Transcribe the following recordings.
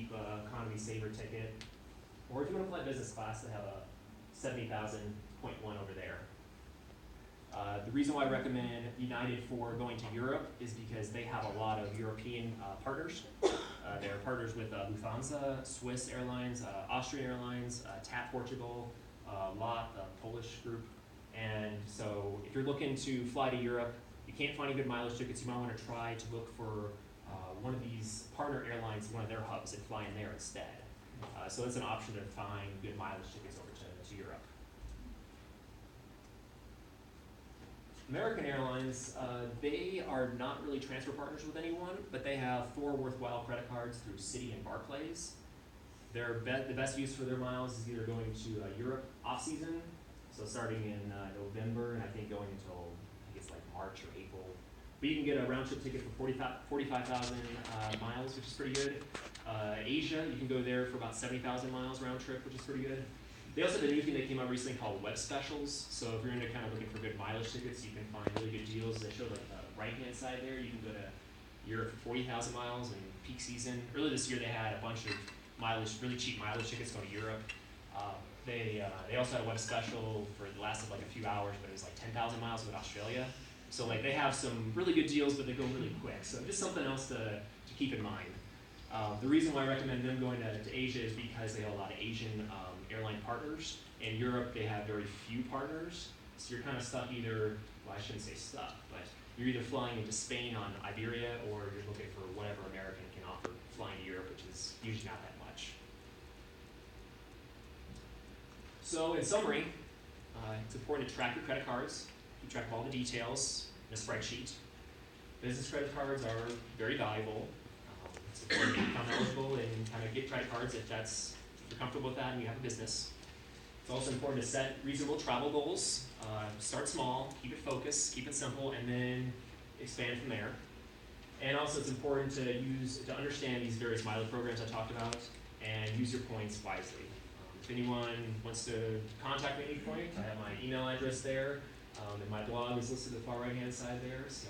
economy saver ticket. Or if you want to fly business class, they have a 70,000.1 over there. The reason why I recommend United for going to Europe is because they have a lot of European partners. They're partners with Lufthansa, Swiss Airlines, Austrian Airlines, TAP Portugal, LOT, the Polish group. And so if you're looking to fly to Europe, you can't find any good mileage tickets, you might want to try to look for one of these partner airlines, one of their hubs, and fly in there instead. So it's an option to find good mileage tickets over to Europe. American Airlines, they are not really transfer partners with anyone, but they have 4 worthwhile credit cards through Citi and Barclays. The best use for their miles is either going to Europe off-season, so starting in November, and I think going until, I think it's like March or April. But you can get a round-trip ticket for 45,000 miles, which is pretty good. Asia, you can go there for about 70,000 miles round-trip, which is pretty good. They also have a new thing that came out recently called web specials. So if you're into kind of looking for good mileage tickets, you can find really good deals. They show like the right-hand side there. You can go to Europe for 40,000 miles in peak season. Earlier this year, they had a bunch of mileage, really cheap mileage tickets going to Europe. They also had a web special for it lasted like a few hours, but it was like 10,000 miles with Australia. So like they have some really good deals, but they go really quick. So just something else to keep in mind. The reason why I recommend them going to Asia is because they have a lot of Asian airline partners. In Europe, they have very few partners. So you're kind of stuck either, well, I shouldn't say stuck, but you're either flying into Spain on Iberia or you're looking for whatever American can offer flying to Europe, which is usually not that much. So in summary, it's important to track your credit cards. Keep track of all the details in a spreadsheet. Business credit cards are very valuable. It's important to become eligible and kind of get credit cards if you're comfortable with that and you have a business. It's also important to set reasonable travel goals. Start small, keep it focused, keep it simple, and then expand from there. And also it's important to understand these various mileage programs I talked about and use your points wisely. If anyone wants to contact me at any point, I have my email address there, and my blog is listed at the far right-hand side there. So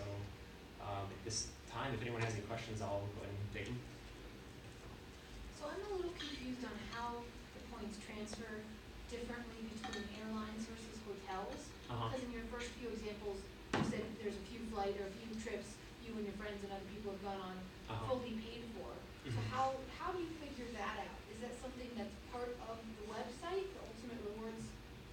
at this time, if anyone has any questions, I'll go ahead and take them. So I'm a little confused on how the points transfer differently between airlines versus hotels. Because in your first few examples, you said there's a few flights or a few trips you and your friends and other people have gone on fully paid for. So how do you figure that out? Is that something that's part of the website, the Ultimate Rewards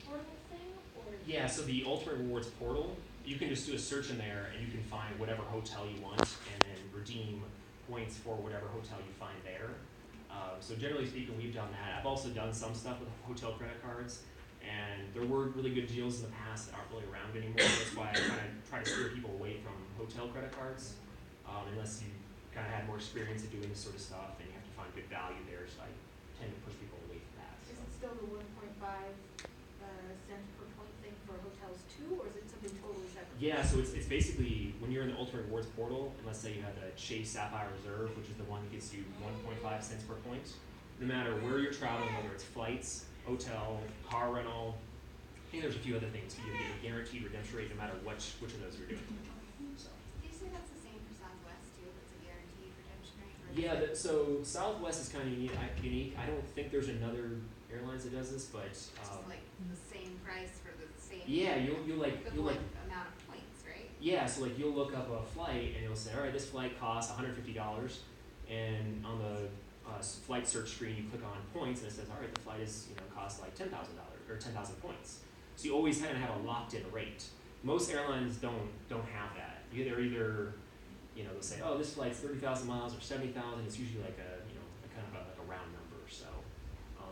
portal thing? Or? Yeah, so the Ultimate Rewards portal, you can just do a search in there and you can find whatever hotel you want and then redeem points for whatever hotel you find there. So generally speaking, we've done that. I've also done some stuff with hotel credit cards, and there were really good deals in the past that aren't really around anymore. That's why I kind of try to steer people away from hotel credit cards, unless you kind of had more experience in doing this sort of stuff, and you have to find good value there. So I tend to push people away from that. Is it still the 1.5 cents per point thing for hotels too, or is it something totally separate? Yeah, so it's basically when you're in the Ultimate Rewards portal, and let's say you have the Chase Sapphire Reserve, which is the one that gets you 1.5 cents per point. No matter where you're traveling, whether it's flights, hotel, car rental, I think there's a few other things. You get a guaranteed redemption rate no matter which of those you're doing. So. Do you say that's the same for Southwest too? It's a guaranteed redemption rate? Yeah, so Southwest is kind of unique. I don't think there's another airlines that does this, but It's just like the same price for the same. Yeah, you'll like amount of points, right? Yeah, so like you'll look up a flight and you'll say, all right, this flight costs $150, and on the flight search screen you click on points and it says, all right, the flight is costs like $10,000 or 10,000 points. So you always kind of have a locked-in rate. Most airlines don't have that. They're either they'll say, oh, this flight's 30,000 miles or 70,000. It's usually like a kind of a round number. So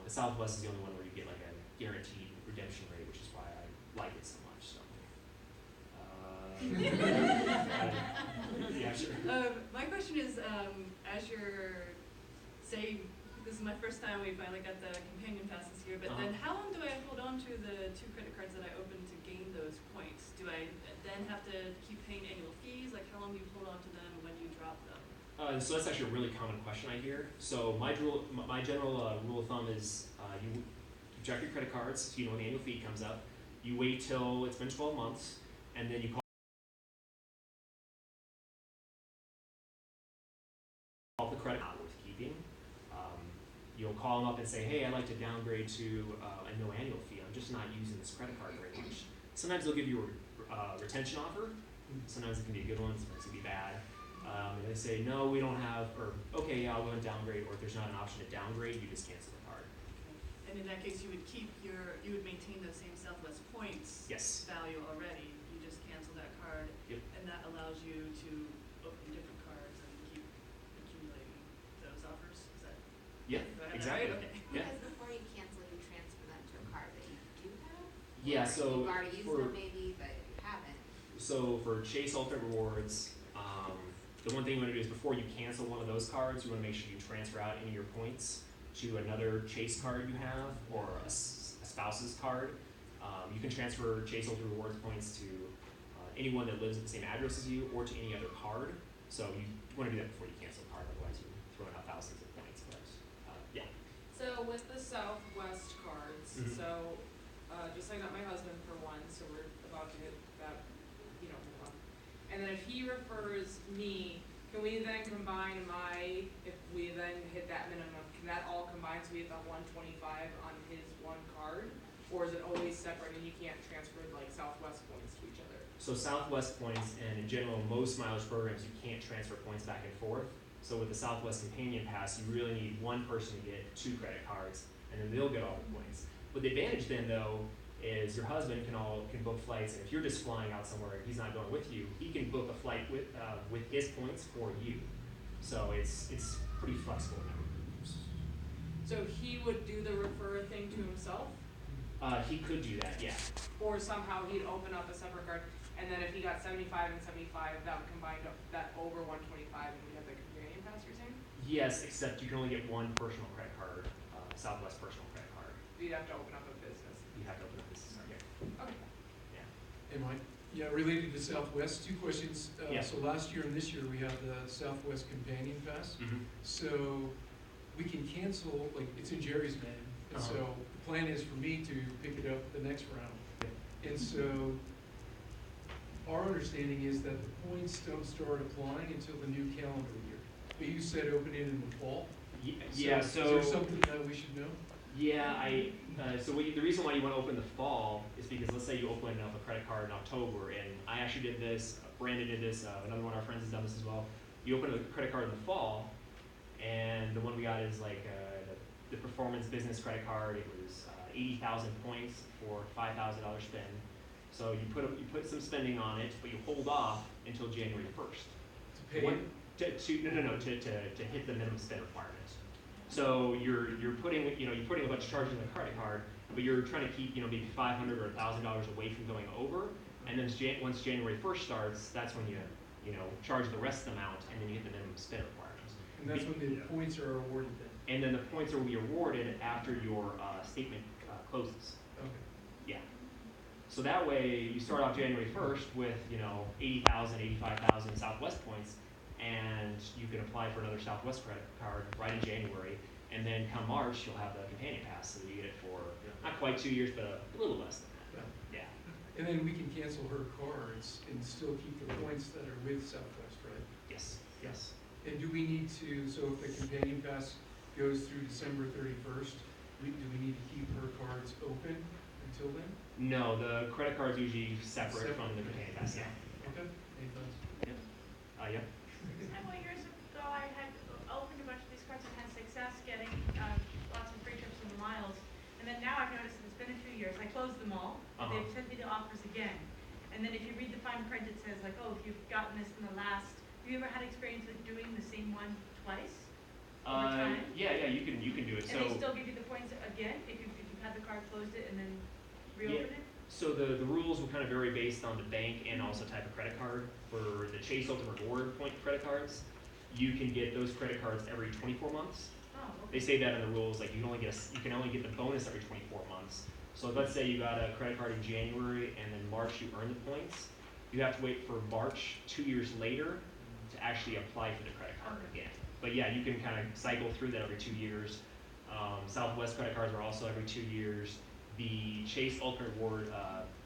the Southwest is the only one where you get like a guaranteed redemption rate, which is why I like it so much. So. Yeah, sure. My question is, as you're saying, this is my first time we finally got the companion pass this year, but then how long do I hold on to the 2 credit cards that I opened to gain those points? Do I then have to keep paying annual fees? Like how long do you hold on to them when you drop them? So that's actually a really common question I hear. So my general rule of thumb is you check your credit cards, so when the annual fee comes up, you wait till it's been 12 months, and then you call the credit not worth keeping. you'll call them up and say, hey, I'd like to downgrade to a no annual fee. I'm just not using this credit card very much. Sometimes they'll give you a retention offer. Sometimes it can be a good one, sometimes it can be bad. And they say, no, we don't have, or okay, yeah, I'll go and downgrade, or if there's not an option to downgrade, you just cancel the card. And in that case, you would maintain the same Southwest points Yes. value already. You just cancel that card, Yep. and that allows you to open different cards and keep accumulating those offers. Is that? Yeah, do I have that exactly. right? Okay. Yeah. Because before you cancel, you transfer them to a card that you do have? Yeah, Or so you've already used for- them maybe, but you haven't. So for Chase Ultimate Rewards, the one thing you want to do is before you cancel one of those cards, you want to make sure you transfer out any of your points to another Chase card you have or a spouse's card. You can transfer Chase Ultimate Rewards points to anyone that lives at the same address as you or to any other card. So you want to do that before you cancel a card, otherwise you're throwing out thousands of points. But yeah. So with the Southwest cards, Mhm. so just I got my husband for one, so we're about to hit that, one. And then if he refers me, can we then combine if we then hit that minimum, can that all combine so we hit the 125 on his one card? Or is it always separate and you can't transfer like Southwest points to each other? So Southwest points, and in general, most mileage programs, you can't transfer points back and forth. So with the Southwest Companion Pass, you really need one person to get 2 credit cards, and then they'll get all the points. But the advantage then, though, is your husband can book flights, and if you're just flying out somewhere and he's not going with you, he can book a flight with his points for you. So it's pretty flexible in that regard. So he would do the refer thing to himself? He could do that, yeah. Or somehow he'd open up a separate card, and then if he got 75 and 75, that would combine that over 125, and we have the companion pass, you're saying? Yes, except you can only get one personal credit card, Southwest personal credit card. You'd have to open up a business. You have to open up this card, yeah. Okay. Yeah. Hey, Mike. Yeah, related to Southwest, 2 questions. Yeah. So last year and this year, we have the Southwest Companion Pass. Mm-hmm. So we can cancel, like, it's in Jerry's name. And Uh-huh. so the plan is for me to pick it up the next round. And so our understanding is that the points don't start applying until the new calendar year. But you said open it in the fall. Yeah, Is there something that we should know? Yeah, the reason why you want to open the fall is because let's say you open up a credit card in October, and I actually did this, Brandon did this, another one of our friends has done this as well. You open a credit card in the fall, and the one we got is like the Performance Business credit card. It was 80,000 points for $5,000 spend. So you put some spending on it, but you hold off until January 1st. To pay it? To hit the minimum spend requirement. So you're putting a bunch of charges on the credit card, but you're trying to keep maybe $500 or $1,000 away from going over, and then once January 1st starts, that's when you charge the rest of the amount, and then you hit the minimum spend requirement. And that's when the points are awarded then? And then the points will be awarded after your statement closes. Okay. Yeah. So that way you start off January 1st with 80,000, 85,000 Southwest points, and you can apply for another Southwest credit card right in January, and then come March you'll have the companion pass, so you get it for not quite 2 years, but a little less than that. Yeah. And then we can cancel her cards and still keep the points that are with Southwest, right? Yes. Yes. And do we need to, so if the companion pass goes through December 31st, do we need to keep her cards open until then? No, the credit card's usually separate from the companion pass. Yeah. Okay, any thoughts? Yeah. Several years ago, I had opened a bunch of these cards and had success getting lots of free trips and miles. And then now I've noticed it's been a few years. I closed them all. Uh-huh. They've sent me the offers again. And then if you read the fine print, it says like, oh, if you've gotten this in the last, have you ever had experience with doing the same one twice? Over time? Yeah, you can do it. And they still give you the points again if you've had the card, closed it, and then reopened it? So the rules will kind of vary based on the bank and also type of credit card. For the Chase Ultimate Reward point credit cards, you can get those credit cards every 24 months. Oh, They okay. say that in the rules, like you can only get the bonus every 24 months. So let's say you got a credit card in January and then March you earn the points. You have to wait for March 2 years later to actually apply for the credit card again. But yeah, you can kind of cycle through that every 2 years. Southwest credit cards are also every 2 years. The Chase Ultimate Reward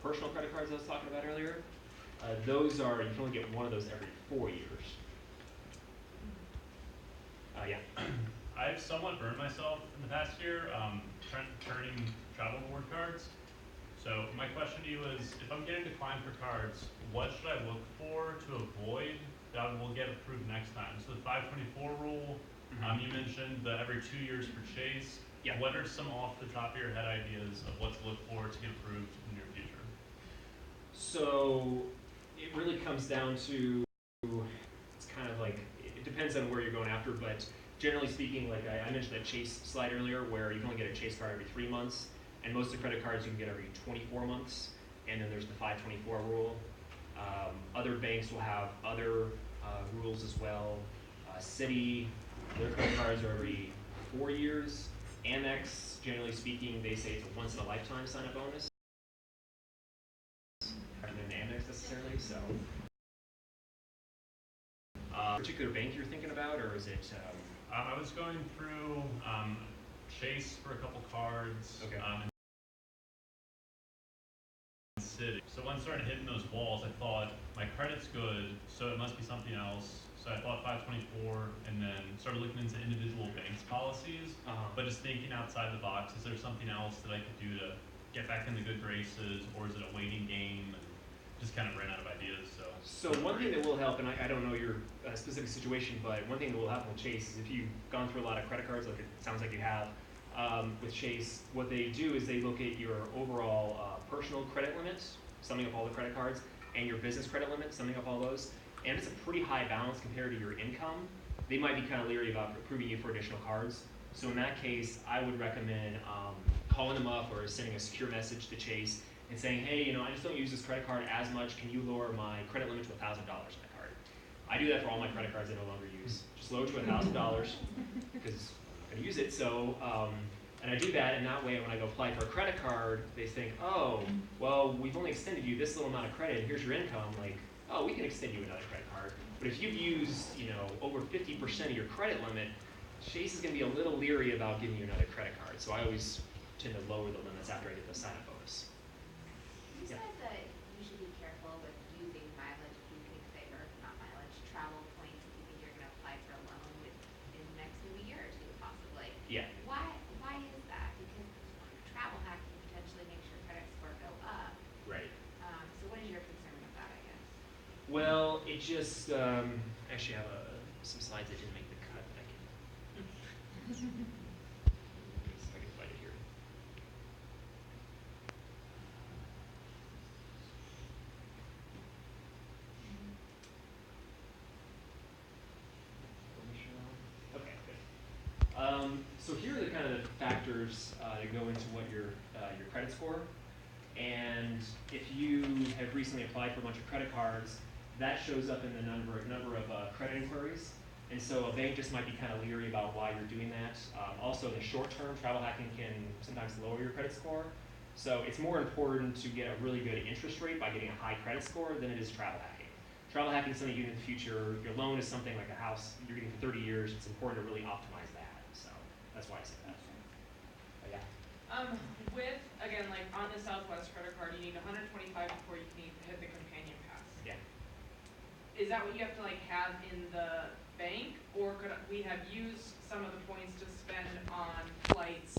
personal credit cards I was talking about earlier, those are, you can only get one of those every 4 years. Yeah. I've somewhat burned myself in the past year, turning travel reward cards. So my question to you is, if I'm getting declined for cards, what should I look for to avoid that will get approved next time? So the 524 rule, you mentioned the every 2 years for Chase. Yeah. What are some off the top of your head ideas of what to look for to get approved in the near future? So it really comes down to, it's kind of like, it depends on where you're going after, but generally speaking, like I mentioned that Chase slide earlier, where you can only get a Chase card every 3 months, and most of the credit cards you can get every 24 months, and then there's the 524 rule. Other banks will have other rules as well. Citi, their credit cards are every 4 years. Amex, generally speaking, they say it's a once in a lifetime sign-up bonus. Rather than Amex necessarily, so. Particular bank you're thinking about, or is it? I was going through Chase for a couple cards. Okay. And Citi. So when I started hitting those walls, I thought my credit's good, so it must be something else. So I thought 524, and then started looking into individual banks' policies. But just thinking outside the box, is there something else that I could do to get back in the good graces, or is it a waiting game? And just kind of ran out of ideas. So one thing that will help, and I don't know your specific situation, but one thing that will happen with Chase is if you've gone through a lot of credit cards, like it sounds like you have, with Chase, what they do is they look at your overall personal credit limit, summing up all the credit cards, and your business credit limit, summing up all those. And it's a pretty high balance compared to your income. They might be kind of leery about approving you for additional cards. So in that case, I would recommend calling them up or sending a secure message to Chase and saying, hey, I just don't use this credit card as much. Can you lower my credit limit to $1,000 on my card? I do that for all my credit cards I no longer use. Just lower it to $1,000 because I'm going to use it. So, and I do that, and that way when I go apply for a credit card, they think, oh, well, we've only extended you this little amount of credit, and here's your income. Like, oh, we can extend you another credit card. But if you've used, over 50% of your credit limit, Chase is going to be a little leery about giving you another credit card. So I always tend to lower the limits after I get the sign-up bonus. You said that you should be careful with using mileage if you think that, or not mileage, travel points if you think you're going to apply for a loan in the next maybe year or two, possibly. Yeah. Why is that? Because travel hacking potentially makes your credit score go up. Right. So what is your concern with that, I guess? Well, it just actually have some slides that didn't make the cut. That I can. See if I can find it here. Okay, good. So here are the kind of the factors that go into what your credit score. And if you have recently applied for a bunch of credit cards, that shows up in the number of credit inquiries. And so a bank just might be kind of leery about why you're doing that. Also, in the short term, travel hacking can sometimes lower your credit score. So it's more important to get a really good interest rate by getting a high credit score than it is travel hacking. Travel hacking is something you do in the future. Your loan is something like a house you're getting for 30 years. It's important to really optimize that. So that's why I say that. Yeah. With, again, like on the Southwest credit card, you need 125 before you can hit the companion pass. Yeah. Is that what you have to like have in the bank, or could we have used some of the points to spend on flights?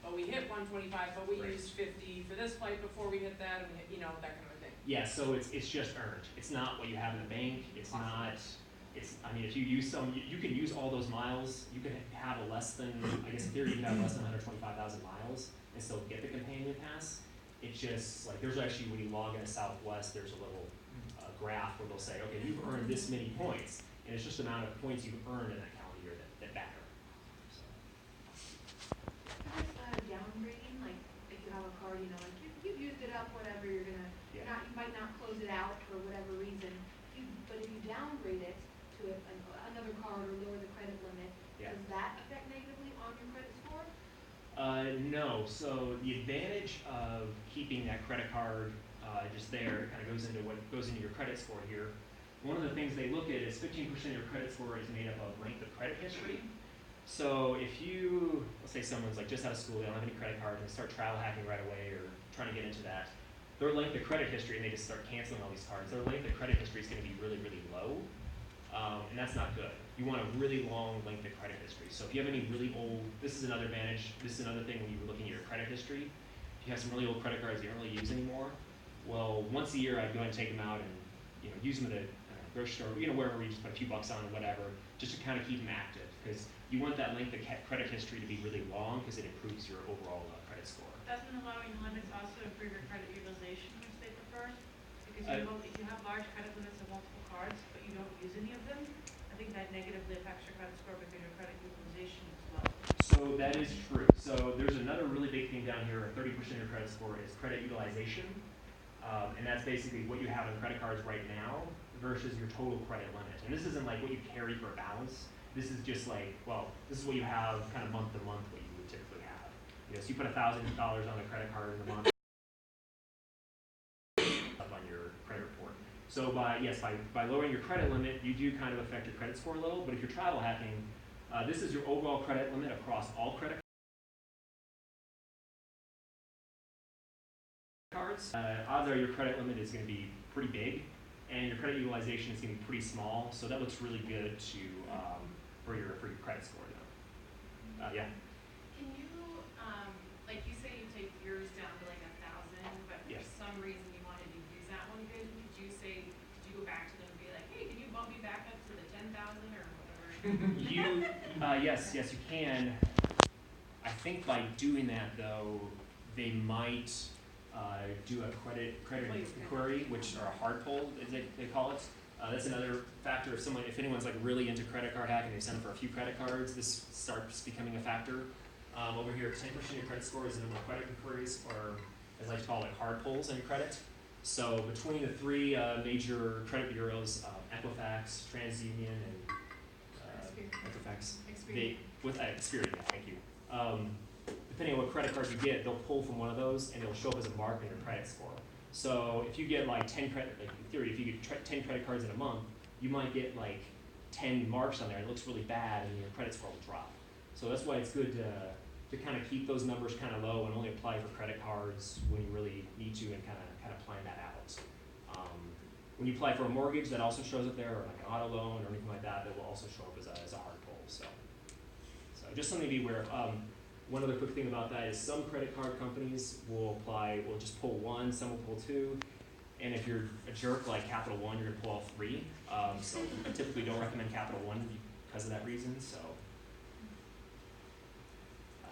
But we hit 125, but we Right. used 50 for this flight before we hit that, and we hit, that kind of a thing. Yeah, so it's just earned. It's not what you have in the bank. It's Awesome. not. If you use you can use all those miles. You can have a less than, I guess in theory, you can have less than 125,000 miles and still get the companion pass. It's just like there's actually when you log into Southwest, there's a little graph where they'll say, okay, you've earned this many points, and it's just the amount of points you've earned in that calendar year that matter. So. Downgrading, like if you have a card, like you've used it up, whatever, you're gonna, Yeah. you might not close it out for whatever reason. But if you downgrade it to another card or lower the credit limit, Yeah. does that affect negatively on your credit score? No. So the advantage of keeping that credit card just there kind of goes into what goes into your credit score here. One of the things they look at is 15% of your credit score is made up of length of credit history. So if let's say someone's like just out of school, they don't have any credit cards, and they start travel hacking right away or trying to get into that, their length of credit history, and they just start canceling all these cards, their length of credit history is going to be really, really low, and that's not good. you want a really long length of credit history. So if you have any really old, this is another advantage, this is another thing when you're looking at your credit history. If you have some really old credit cards you don't really use anymore, well, once a year I'd go ahead and take them out and use them at a grocery store, wherever you just put a few bucks on or whatever, just to kind of keep them active. Because you want that length of credit history to be really long because it improves your overall credit score. Doesn't allowing limits also improve your credit utilization, which they prefer? Because if you have large credit limits of multiple cards, but you don't use any of them, I think that negatively affects your credit score because your credit utilization is low. So that is true. So there's another really big thing down here, 30% of your credit score is credit utilization. And that's basically what you have on credit cards right now versus your total credit limit. And this isn't like what you carry for a balance. This is just like, well, this is what you have kind of month to month, what you would typically have. So you put $1,000 on a credit card in the month up on your credit report. So by lowering your credit limit, you do kind of affect your credit score a little. But if you're travel hacking, this is your overall credit limit across all credit cards. Odds are your credit limit is going to be pretty big, and your credit utilization is going to be pretty small. So that looks really good to for your credit score, though. Yeah. Can you, like you say, you take yours down to like 1,000, but for Yes. some reason you wanted to use that one good. Could you go back to them and be like, hey, can you bump me back up to the 10,000 or whatever? Yes, you can. I think by doing that, though, they might do a credit inquiry, which are a hard pull, as they call it. That's another factor. If anyone's like really into credit card hacking, they send them for a few credit cards, this starts becoming a factor. Over here, 10% of your credit score is the number of credit inquiries, or as I like to call it, like hard pulls on your credit. So between the three major credit bureaus, Equifax, TransUnion, and Equifax, Experian, thank you. Depending on what credit card you get, they'll pull from one of those and it'll show up as a mark in your credit score. So if you get like 10 credit, like in theory, if you get 10 credit cards in a month, you might get like 10 marks on there. It looks really bad, and your credit score will drop. So that's why it's good to kind of keep those numbers kind of low and only apply for credit cards when you really need to, and kind of plan that out. When you apply for a mortgage, that also shows up there, or like an auto loan or anything like that, that will also show up as a hard pull. So just something to be aware of. One other quick thing about that is some credit card companies will just pull one, some will pull two, and if you're a jerk like Capital One, you're gonna pull all three. So I typically don't recommend Capital One because of that reason. So.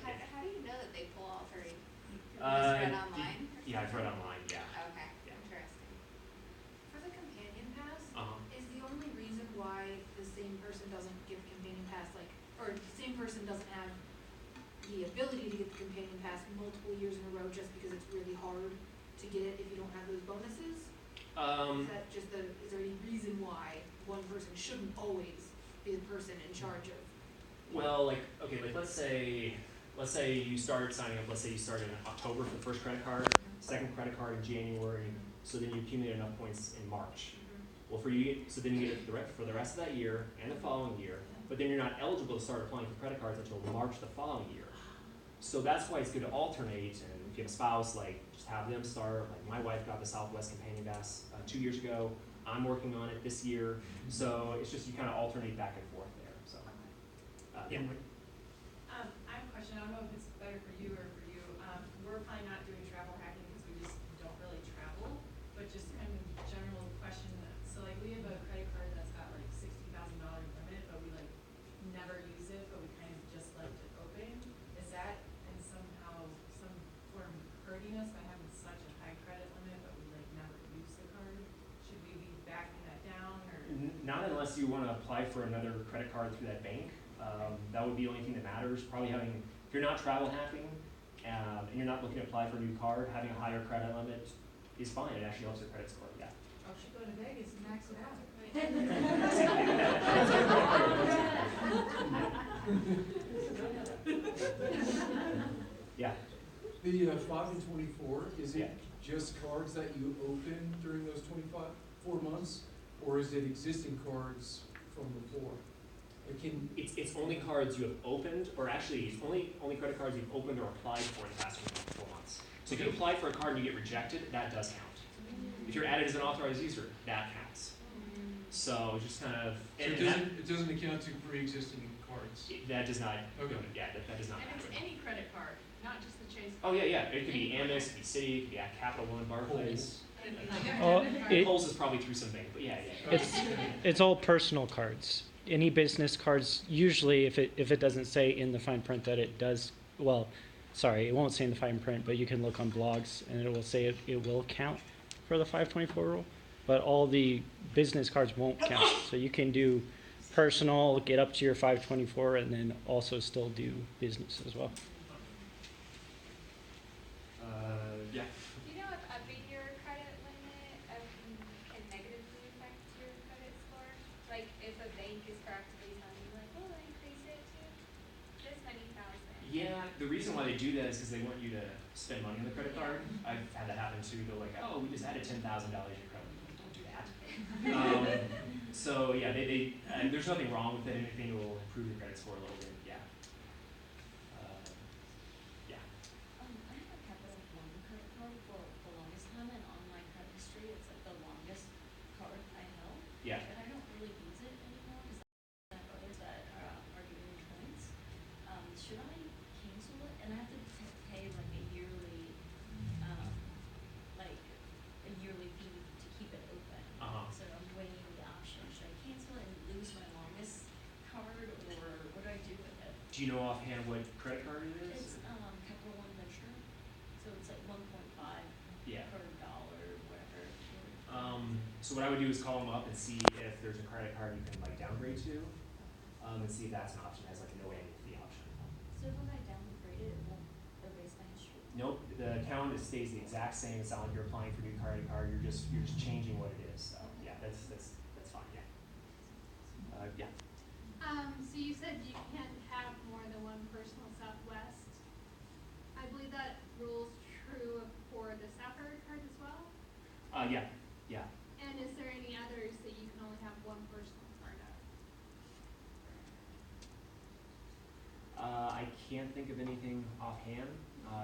How do you know that they pull all three? You just Uh, read online? Yeah, I've read online. Yeah. Okay, Yeah. interesting. For the companion pass, Uh-huh. is the only reason why the same person doesn't get the companion pass, or the same person doesn't have the ability to get the companion pass multiple years in a row just because it's really hard to get it if you don't have those bonuses? Is that just is there any reason why one person shouldn't always be the person in charge of? Well, let's say you start signing up. Let's say you start in October for the first credit card, second credit card in January. So then you accumulate enough points in March. Well, so then you get it for the rest of that year and the following year. But then you're not eligible to start applying for credit cards until March the following year. So that's why it's good to alternate. And if you have a spouse, just have them start. Like my wife got the Southwest Companion Pass 2 years ago. I'm working on it this year. So it's just you kind of alternate back and forth there. So yeah. I have a question. I don't know if it's better for you or for you. We're probably not doing travel hacking because we just don't really travel, but just kind of general question. So like we have a credit card that's got like $60,000 limit, but we like never use it, but we kind of just left it open. Is that in some form hurting us by having such a high credit limit, but we like never use the card? Should we be backing that down, or? Not unless you want to apply for another credit card through that bank. That would be the only thing that matters. Probably if you're not travel hacking and you're not looking to apply for a new card, having a higher credit limit is fine. It actually helps your credit score. Yeah. I should go to Vegas and max it out. Yeah. The 5 and 24, is Yeah. it just cards that you open during those 4 months, or is it existing cards from before? It's only cards you have opened, or actually it's only credit cards you've opened or applied for in the past 4 months. So if you apply for a card and you get rejected, that does count. If you're added as an authorized user, that counts. So just kind of, So and it doesn't account to pre-existing cards? that does not, Okay. yeah, that does not And happen. it's any credit card, not just the Chase. Oh, yeah, it could be Any Amex, it could be Citi, it could be at Capital One, Barclays. Oh, it- Kohl's is probably through some bank, but yeah. It's all personal cards. Any business cards, usually if it doesn't say in the fine print that it does, well, sorry, it won't say in the fine print, but you can look on blogs and it will say it will count for the 524 rule. But all the business cards won't count. So you can do personal, get up to your 524, and then also still do business as well. Yeah. Do you know if upping your credit limit can negatively affect your credit score? Like if a bank is proactively telling you like, oh, increase it to this many thousand. Yeah, the reason why they do that is because they want you to spend money on the credit card. I've had that happen too. They're like, oh, we just added $10,000 to your credit. Like, don't do that. So yeah, there's nothing wrong with it. Anything will improve your credit score a little bit. Yeah. Yeah. I have a Capital One credit card for the longest time, and on my credit history, it's like the longest card I held. Yeah. And I don't really use it anymore because I have others that are giving me points. Should I cancel it? And I have to pay like a yearly fee to keep it open. So I'm weighing the option. Should I cancel it and lose my longest card, or what do I do with it? Do you know offhand what credit card it is? It's Capital One Venture, so it's like 1.5 Yeah. per dollar, whatever. So what I would do is call them up and see if there's a credit card you can like downgrade to, and see if that's an option. It has like a no annual fee option. So if I downgrade it, it won't erase my history. Nope, the account stays the exact same. It's not like you're applying for a new credit card. You're just changing what it is. So yeah, that's fine. Yeah. Yeah. So you said you can't have more than one personal Southwest. I believe that rule's true for the Sapphire card as well? Yeah. And is there any others that you can only have one personal card of? I can't think of anything offhand.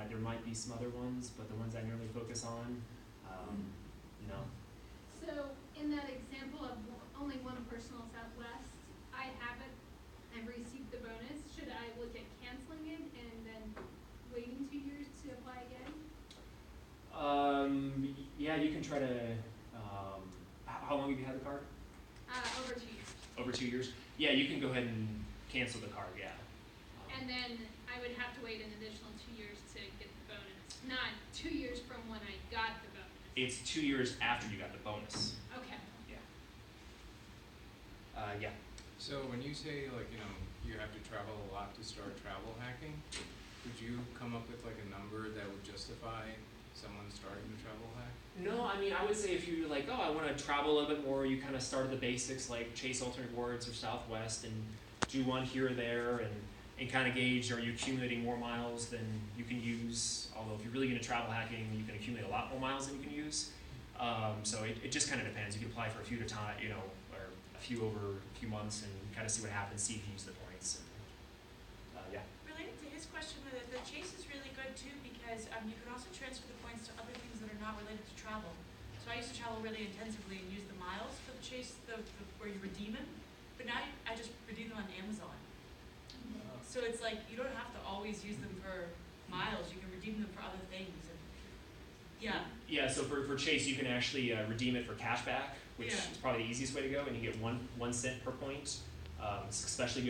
There might be some other ones, but the ones I normally focus on, no. So in that example of only one personal Southwest, I have it, I've received the bonus. Should I look at canceling it and then waiting 2 years to apply again? Yeah, you can try to. How long have you had the card? Over 2 years. Over 2 years. Yeah, you can go ahead and cancel the card. Yeah. And then I would have to wait an additional 2 years to get the bonus. Not 2 years from when I got the bonus. It's 2 years after you got the bonus. Okay. Yeah. Yeah. So when you say like, you have to travel a lot to start travel hacking, could you come up with like a number that would justify someone starting to travel hack? No, I mean, I would say if you're like, oh, I want to travel a little bit more, you kind of start at the basics like Chase Alternate Rewards or Southwest and do one here or there and kind of gauge, are you accumulating more miles than you can use? Although if you're really into travel hacking, you can accumulate a lot more miles than you can use. So it just kind of depends. You can apply for a few at a time, or a few over a few months and kind of see what happens, see if you use the points. And, yeah. Related to his question, the Chase is really good too because you can also transfer the points to other things that are not related to travel. So I used to travel really intensively and use the miles for the Chase, where you redeem them, but now I just redeem them on Amazon. So it's like you don't have to always use them for miles. You can redeem them for other things. And yeah. Yeah. So for Chase, you can actually redeem it for cashback, which is probably the easiest way to go, and you get 1 cent per point. It's especially good